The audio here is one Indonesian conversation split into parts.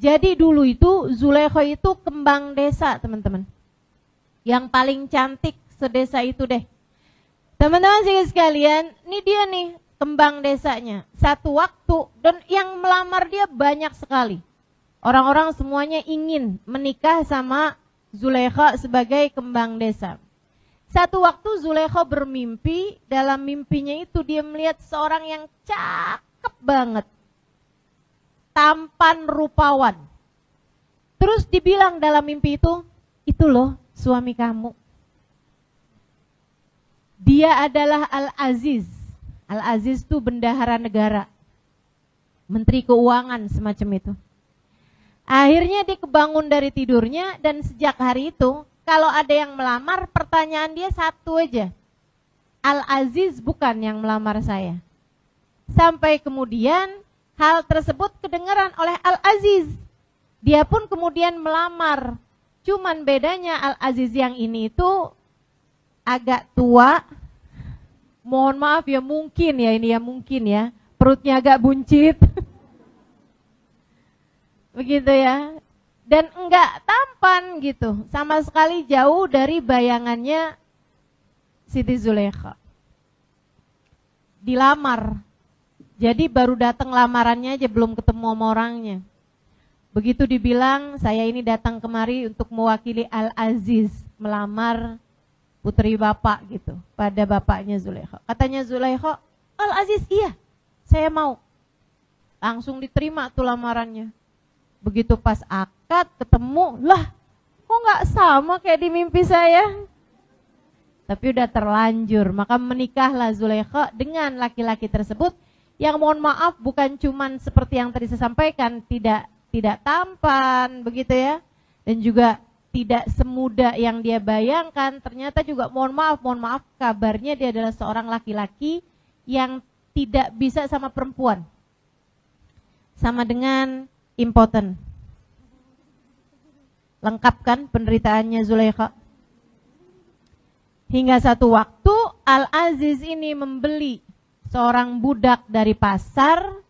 Jadi dulu itu Zulaikha itu kembang desa, teman-teman. Yang paling cantik sedesa itu deh. Teman-teman sekalian, ini dia nih kembang desanya. Satu waktu, dan yang melamar dia banyak sekali. Orang-orang semuanya ingin menikah sama Zulaikha sebagai kembang desa. Satu waktu Zulaikha bermimpi, dalam mimpinya itu dia melihat seorang yang cakep banget. Tampan rupawan. Terus dibilang dalam mimpi itu loh suami kamu. Dia adalah Al-Aziz. Al-Aziz itu bendahara negara. Menteri keuangan semacam itu. Akhirnya dia kebangun dari tidurnya dan sejak hari itu kalau ada yang melamar pertanyaan dia satu aja. Al-Aziz bukan yang melamar saya. Sampai kemudian hal tersebut kedengaran oleh Al-Aziz. Dia pun kemudian melamar. Cuman bedanya Al-Aziz yang ini itu agak tua. Mohon maaf ya, mungkin ya. Perutnya agak buncit. Begitu ya. Dan enggak tampan gitu. Sama sekali jauh dari bayangannya Siti Zulaikha. Dilamar. Jadi baru datang lamarannya aja, belum ketemu sama orangnya. Begitu dibilang, saya ini datang kemari untuk mewakili Al-Aziz melamar putri bapak gitu, pada bapaknya Zulaikha. Katanya Zulaikha, Al-Aziz iya, saya mau. Langsung diterima tuh lamarannya. Begitu pas akad ketemu, lah kok gak sama kayak di mimpi saya. Tapi udah terlanjur, maka menikahlah Zulaikha dengan laki-laki tersebut. Yang mohon maaf bukan cuman seperti yang tadi saya sampaikan, tidak tampan begitu ya, dan juga tidak semudah yang dia bayangkan. Ternyata juga mohon maaf kabarnya dia adalah seorang laki-laki yang tidak bisa sama perempuan, sama dengan impoten. Lengkap kan penderitaannya Zulaikha. Hingga satu waktu Al-Aziz ini membeli seorang budak dari pasar,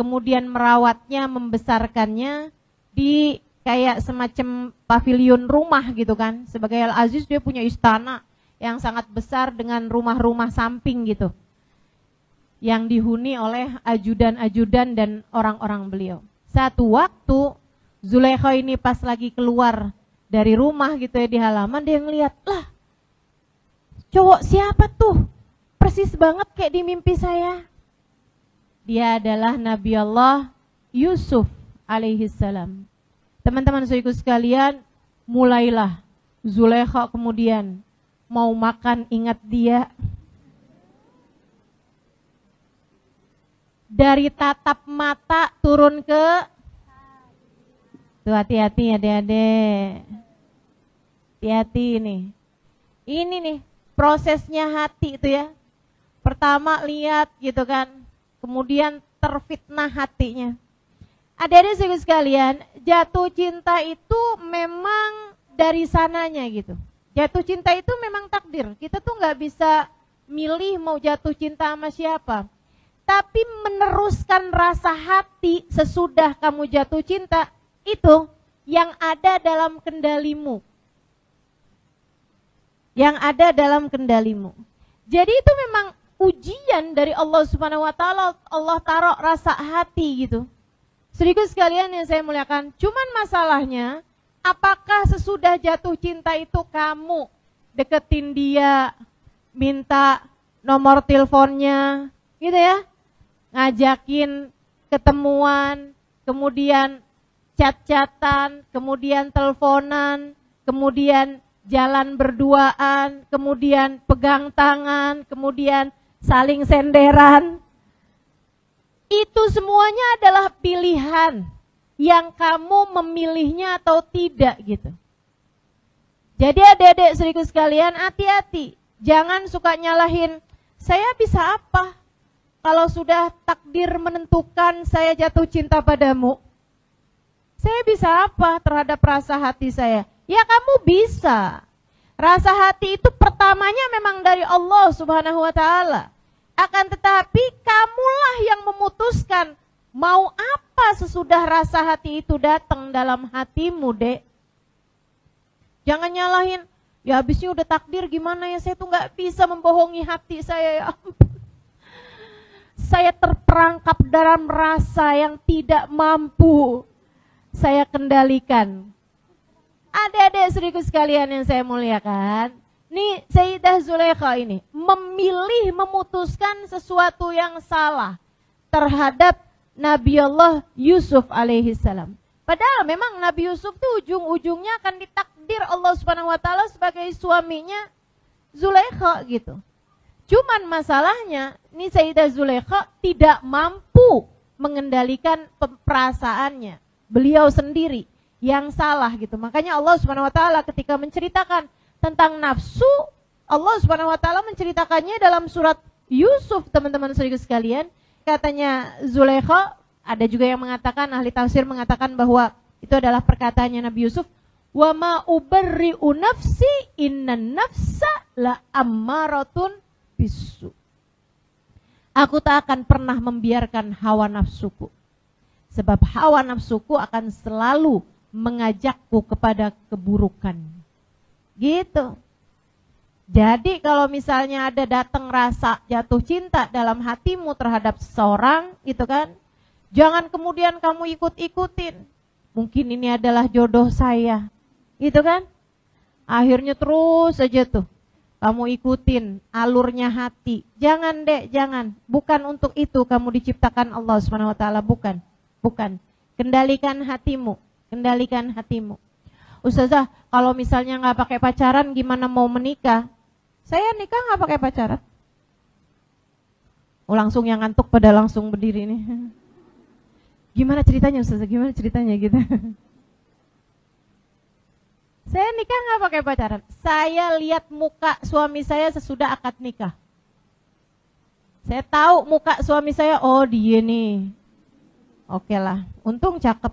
kemudian merawatnya, membesarkannya di kayak semacam pavilion rumah gitu kan. Sebagai Al-Aziz dia punya istana yang sangat besar dengan rumah-rumah samping gitu, yang dihuni oleh ajudan-ajudan dan orang-orang beliau. Satu waktu Zulaikha ini pas lagi keluar dari rumah gitu ya, di halaman, dia ngeliat, lah cowok siapa tuh? Persis banget kayak di mimpi saya. Dia adalah Nabi Allah Yusuf alaihissalam. Teman-teman saudaraku sekalian, mulailah Zulaikha kemudian mau makan, ingat dia. Dari tatap mata turun ke, tuh hati-hati adik-adik. Hati-hati nih. Ini nih prosesnya hati itu ya. Pertama lihat gitu kan, kemudian terfitnah hatinya. Adik-adik saudara sekalian, jatuh cinta itu memang dari sananya gitu. Jatuh cinta itu memang takdir. Kita tuh nggak bisa milih mau jatuh cinta sama siapa. Tapi meneruskan rasa hati sesudah kamu jatuh cinta, itu yang ada dalam kendalimu. Yang ada dalam kendalimu. Jadi itu memang ujian dari Allah Subhanahu wa taala. Allah taruh rasa hati gitu. Saudaraku sekalian yang saya muliakan, cuman masalahnya apakah sesudah jatuh cinta itu kamu deketin dia, minta nomor teleponnya gitu ya, ngajakin ketemuan, kemudian chat-chatan, kemudian teleponan, kemudian jalan berduaan, kemudian pegang tangan, kemudian saling senderan. Itu semuanya adalah pilihan yang kamu memilihnya atau tidak gitu. Jadi adik-adik saudaraku sekalian, hati-hati. Jangan suka nyalahin, saya bisa apa kalau sudah takdir menentukan saya jatuh cinta padamu? Saya bisa apa terhadap rasa hati saya? Ya kamu bisa. Rasa hati itu pertamanya memang dari Allah Subhanahu wa taala. Akan tetapi kamulah yang memutuskan Mau apa sesudah rasa hati itu datang dalam hatimu, Dek? Jangan nyalahin, ya habisnya udah takdir gimana ya, saya tuh gak bisa membohongi hati saya, ya ampun. Saya terperangkap dalam rasa yang tidak mampu saya kendalikan. Adik-adik saudaraku sekalian yang saya muliakan, nih Sayyidah Zulaikha ini memilih memutuskan sesuatu yang salah terhadap Nabi Allah Yusuf alaihissalam. Padahal memang Nabi Yusuf tuh ujung-ujungnya akan ditakdir Allah Subhanahu wa taala sebagai suaminya Zulaikha gitu. Cuman masalahnya, nih Sayyidah Zulaikha tidak mampu mengendalikan perasaannya. Beliau sendiri yang salah gitu. Makanya Allah Subhanahu wa taala ketika menceritakan tentang nafsu, Allah Subhanahu wa taala menceritakannya dalam surat Yusuf, teman-teman saudara sekalian. Katanya Zulaikha, ada juga yang mengatakan, ahli tafsir mengatakan bahwa itu adalah perkataannya Nabi Yusuf, wa ma ubarri'u nafsi innan nafsa la ammaratun bisu. Aku tak akan pernah membiarkan hawa nafsuku, sebab hawa nafsuku akan selalu mengajakku kepada keburukan. Gitu. Jadi kalau misalnya ada datang rasa jatuh cinta dalam hatimu terhadap seseorang, gitu kan, jangan kemudian kamu ikut-ikutin. Mungkin ini adalah jodoh saya, gitu kan. Akhirnya terus aja tuh kamu ikutin alurnya hati. Jangan, Dek, jangan. Bukan untuk itu kamu diciptakan Allah Subhanahu wa taala, bukan. Bukan. Kendalikan hatimu, kendalikan hatimu. Ustazah, kalau misalnya nggak pakai pacaran gimana mau menikah? Saya nikah nggak pakai pacaran. Oh, langsung yang ngantuk pada langsung berdiri nih. Gimana ceritanya Ustazah? Gimana ceritanya gitu? Saya nikah nggak pakai pacaran. Saya lihat muka suami saya sesudah akad nikah. Saya tahu muka suami saya, oh dia nih. Oke lah, untung cakep.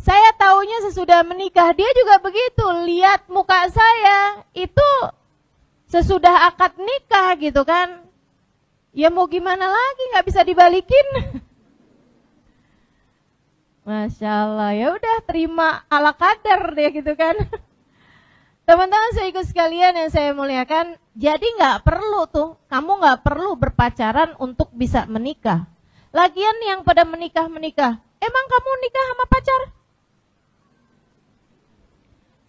Saya taunya sesudah menikah, dia juga begitu. Lihat muka saya, itu sesudah akad nikah gitu kan. Ya mau gimana lagi, gak bisa dibalikin. Masya Allah, ya udah terima ala kadar deh gitu kan. Teman-teman saya ikut sekalian yang saya muliakan, jadi gak perlu tuh, kamu gak perlu berpacaran untuk bisa menikah. Lagian yang pada menikah-menikah, emang kamu nikah sama pacar?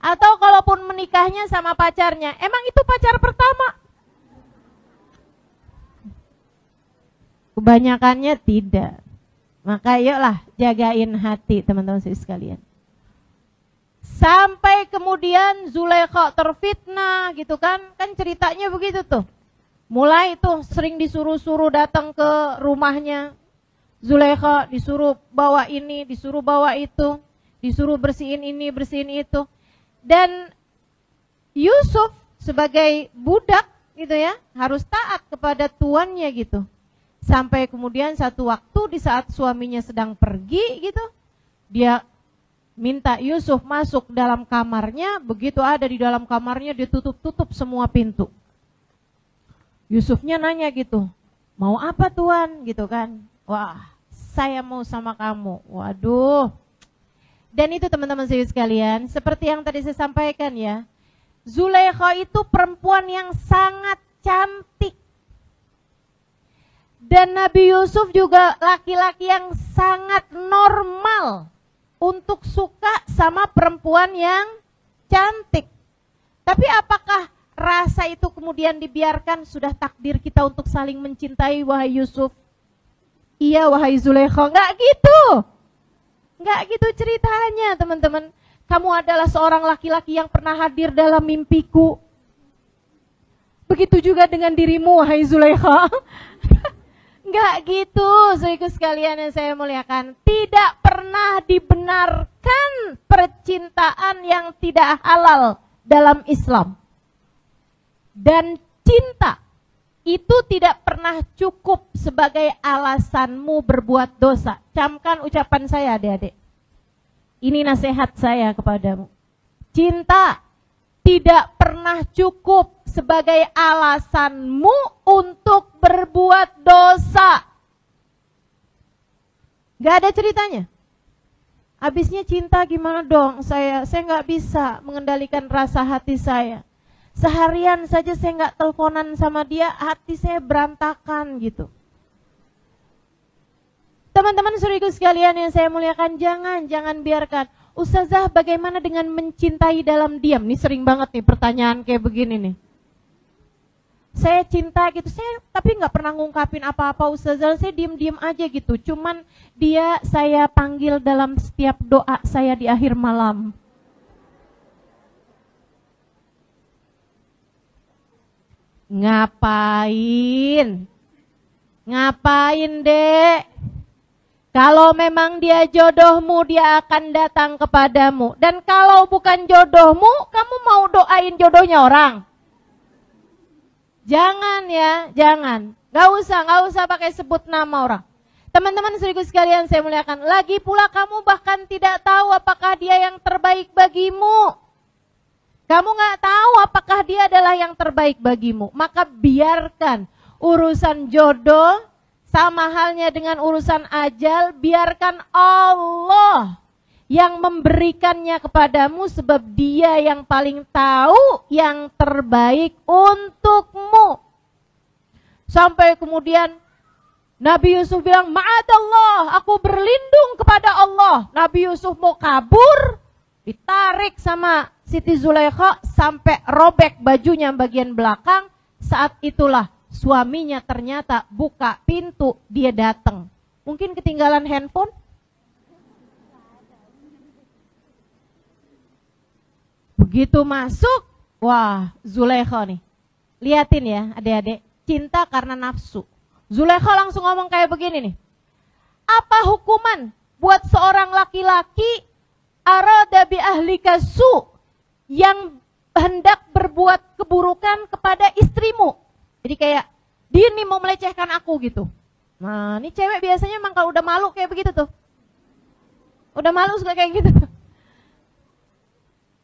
Atau kalaupun menikahnya sama pacarnya, emang itu pacar pertama? Kebanyakannya tidak. Maka yuklah jagain hati teman-teman sekalian. Sampai kemudian Zulaikha terfitnah gitu kan. Kan ceritanya begitu tuh. Mulai tuh sering disuruh-suruh datang ke rumahnya Zulaikha, disuruh bawa ini, disuruh bawa itu, disuruh bersihin ini, bersihin itu. Dan Yusuf sebagai budak gitu ya, harus taat kepada tuannya gitu. Sampai kemudian satu waktu di saat suaminya sedang pergi gitu, dia minta Yusuf masuk dalam kamarnya. Begitu ada di dalam kamarnya, dia tutup semua pintu. Yusufnya nanya gitu, mau apa tuan gitu kan. Wah, saya mau sama kamu. Waduh. Dan itu teman-teman sekalian, seperti yang tadi saya sampaikan ya, Zulaikha itu perempuan yang sangat cantik. Dan Nabi Yusuf juga laki-laki yang sangat normal untuk suka sama perempuan yang cantik. Tapi apakah rasa itu kemudian dibiarkan? Sudah takdir kita untuk saling mencintai, wahai Yusuf. Iya, wahai Zulaikha. Enggak gitu. Enggak gitu ceritanya, teman-teman. Kamu adalah seorang laki-laki yang pernah hadir dalam mimpiku. Begitu juga dengan dirimu, wahai Zulaikha. Enggak gitu, saudaraku sekalian yang saya muliakan. Tidak pernah dibenarkan percintaan yang tidak halal dalam Islam. Dan cinta itu tidak pernah cukup sebagai alasanmu berbuat dosa. Camkan ucapan saya, adik-adik. Ini nasihat saya kepadamu. Cinta tidak pernah cukup sebagai alasanmu untuk berbuat dosa. Gak ada ceritanya. Habisnya cinta gimana dong? Saya nggak bisa mengendalikan rasa hati saya. Seharian saja saya nggak teleponan sama dia, hati saya berantakan gitu. Teman-teman saudaraku sekalian yang saya muliakan, jangan biarkan. Ustazah, bagaimana dengan mencintai dalam diam? Nih sering banget nih pertanyaan kayak begini nih. Saya cinta gitu, saya tapi nggak pernah ngungkapin apa-apa Ustazah, saya diem-diem aja gitu. Cuman dia saya panggil dalam setiap doa saya di akhir malam. Ngapain? Ngapain, Dek? Kalau memang dia jodohmu, dia akan datang kepadamu. Dan kalau bukan jodohmu, kamu mau doain jodohnya orang? Jangan ya, jangan. Gak usah pakai sebut nama orang. Teman-teman saudaraku sekalian saya muliakan. Lagi pula kamu bahkan tidak tahu apakah dia yang terbaik bagimu. Kamu gak tahu apakah dia adalah yang terbaik bagimu. Maka biarkan urusan jodoh sama halnya dengan urusan ajal. Biarkan Allah yang memberikannya kepadamu, sebab dia yang paling tahu yang terbaik untukmu. Sampai kemudian Nabi Yusuf bilang, ma'adallah, aku berlindung kepada Allah. Nabi Yusuf mau kabur, ditarik sama Siti Zulaikha sampai robek bajunya bagian belakang. Saat itulah suaminya ternyata buka pintu, dia datang. Mungkin ketinggalan handphone. Begitu masuk, wah Zulaikha nih. Liatin ya adik-adik, cinta karena nafsu. Zulaikha langsung ngomong kayak begini nih. Apa hukuman buat seorang laki-laki arada bi ahlika su, yang hendak berbuat keburukan kepada istrimu? Jadi kayak dia nih mau melecehkan aku gitu. Nah ini cewek biasanya emang kalau udah malu kayak begitu tuh. Udah malu suka kayak gitu tuh.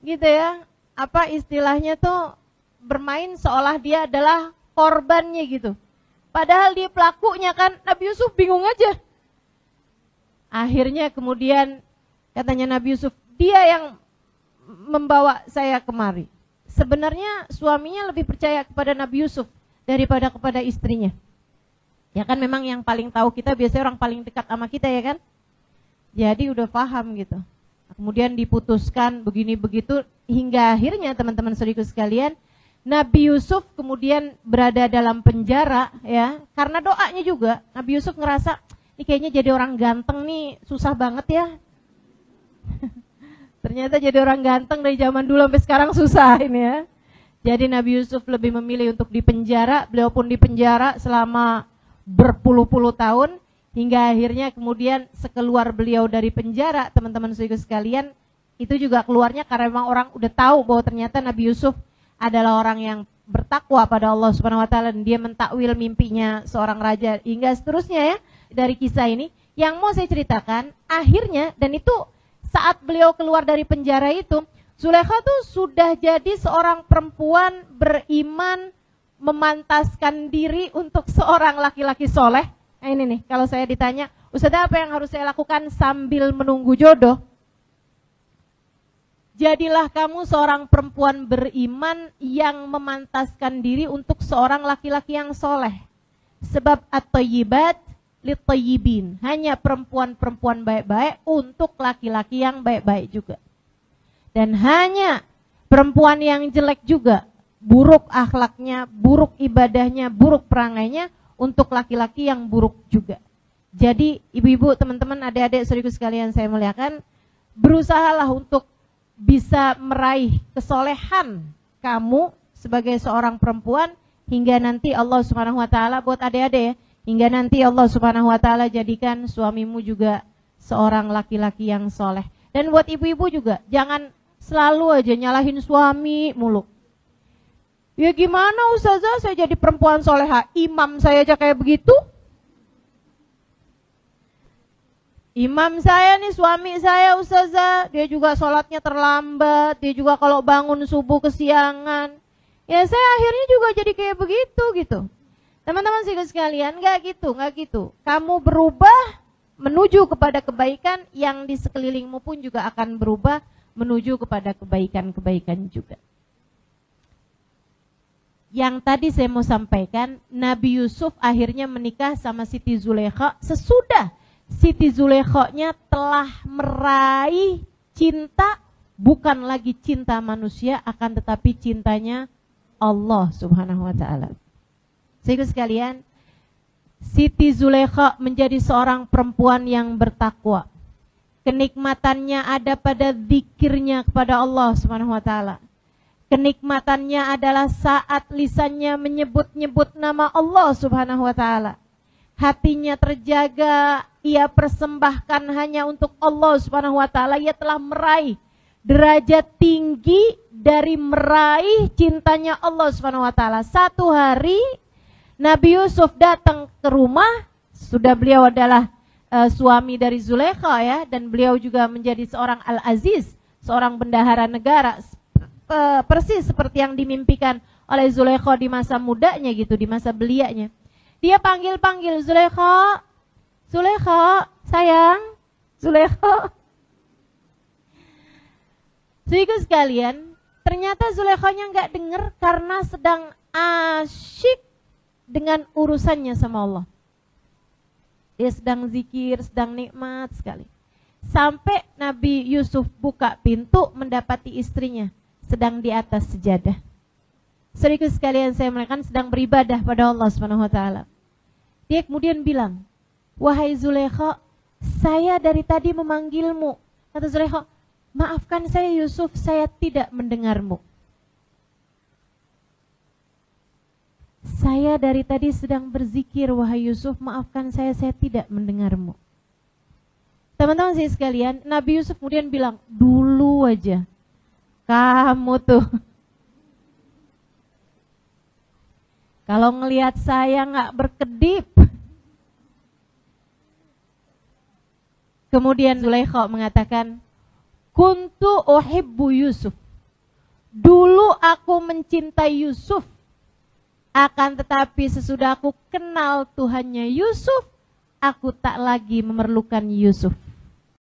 Gitu ya, apa istilahnya tuh, bermain seolah dia adalah korbannya gitu. Padahal dia pelakunya kan. Nabi Yusuf bingung aja. Akhirnya kemudian katanya Nabi Yusuf, dia yang membawa saya kemari. Sebenarnya suaminya lebih percaya kepada Nabi Yusuf daripada kepada istrinya. Ya kan memang yang paling tahu kita biasanya orang paling dekat sama kita ya kan. Jadi udah paham gitu. Kemudian diputuskan begini begitu hingga akhirnya teman-teman saudaraku sekalian, Nabi Yusuf kemudian berada dalam penjara ya, karena doanya juga. Nabi Yusuf ngerasa, ini kayaknya jadi orang ganteng nih susah banget ya. Ternyata jadi orang ganteng dari zaman dulu sampai sekarang susah ini ya. Jadi Nabi Yusuf lebih memilih untuk dipenjara. Beliau pun dipenjara selama berpuluh-puluh tahun. Hingga akhirnya kemudian sekeluar beliau dari penjara, teman-teman saudara sekalian, itu juga keluarnya karena memang orang udah tahu bahwa ternyata Nabi Yusuf adalah orang yang bertakwa pada Allah Subhanahu wa taala, dan dia mentakwil mimpinya seorang raja hingga seterusnya ya. Dari kisah ini yang mau saya ceritakan akhirnya, dan itu saat beliau keluar dari penjara itu, Zulaikha tuh sudah jadi seorang perempuan beriman, memantaskan diri untuk seorang laki-laki soleh. Nah ini nih, kalau saya ditanya, Ustazah apa yang harus saya lakukan sambil menunggu jodoh? Jadilah kamu seorang perempuan beriman yang memantaskan diri untuk seorang laki-laki yang soleh. Sebab at-thayyibat lit-thayyibin. Hanya perempuan-perempuan baik-baik untuk laki-laki yang baik-baik juga. Dan hanya perempuan yang jelek juga, buruk akhlaknya, buruk ibadahnya, buruk perangainya, untuk laki-laki yang buruk juga. Jadi ibu-ibu, teman-teman, adik-adik, saudaraku sekalian saya muliakan, berusahalah untuk bisa meraih kesolehan kamu sebagai seorang perempuan, hingga nanti Allah Subhanahu wa taala, buat adik-adik ya, hingga nanti Allah Subhanahu wa taala jadikan suamimu juga seorang laki-laki yang soleh. Dan buat ibu-ibu juga, jangan selalu aja nyalahin suami mulu. Ya gimana Ustazah, saya jadi perempuan soleha, imam saya aja kayak begitu. Imam saya nih, suami saya Ustazah, dia juga sholatnya terlambat, dia juga kalau bangun subuh kesiangan. Ya saya akhirnya juga jadi kayak begitu gitu. Teman-teman sekalian, nggak gitu. Kamu berubah menuju kepada kebaikan, yang di sekelilingmu pun juga akan berubah menuju kepada kebaikan-kebaikan juga. Yang tadi saya mau sampaikan, Nabi Yusuf akhirnya menikah sama Siti Zulaikha sesudah Siti Zulaikha-nya telah meraih cinta, bukan lagi cinta manusia, akan tetapi cintanya Allah Subhanahu wa ta'ala. Sehingga sekalian, Siti Zulaikha menjadi seorang perempuan yang bertakwa. Kenikmatannya ada pada zikirnya kepada Allah Subhanahu wa ta'ala. Kenikmatannya adalah saat lisannya menyebut-nyebut nama Allah Subhanahu wa ta'ala. Hatinya terjaga, ia persembahkan hanya untuk Allah Subhanahu wa ta'ala. Ia telah meraih derajat tinggi dari meraih cintanya Allah Subhanahu wa ta'ala. Satu hari Nabi Yusuf datang ke rumah, sudah beliau adalah suami dari Zulaikha ya, dan beliau juga menjadi seorang Al-Aziz, seorang bendahara negara, persis seperti yang dimimpikan oleh Zulaikha di masa mudanya gitu, di masa belianya. Dia panggil-panggil Zulaikha, Zulaikha, sayang, Zulaikha. Sehingga sekalian, ternyata Zulaikhanya nggak dengar karena sedang asyik dengan urusannya sama Allah. Dia sedang zikir, sedang nikmat sekali. Sampai Nabi Yusuf buka pintu mendapati istrinya sedang di atas sejadah. Serius sekalian, saya melakukan sedang beribadah pada Allah Subhanahu wa ta'ala. Dia kemudian bilang, wahai Zulaikha, saya dari tadi memanggilmu. Kata Zulaikha, maafkan saya Yusuf, saya tidak mendengarmu. Saya dari tadi sedang berzikir, wahai Yusuf, maafkan saya tidak mendengarmu. Teman-teman saya sekalian, Nabi Yusuf kemudian bilang, dulu aja, kamu tuh, kalau ngelihat saya nggak berkedip. Kemudian Zulaikha mengatakan, kuntu uhibbu Yusuf. Dulu aku mencintai Yusuf. Akan tetapi sesudah aku kenal Tuhannya Yusuf, aku tak lagi memerlukan Yusuf.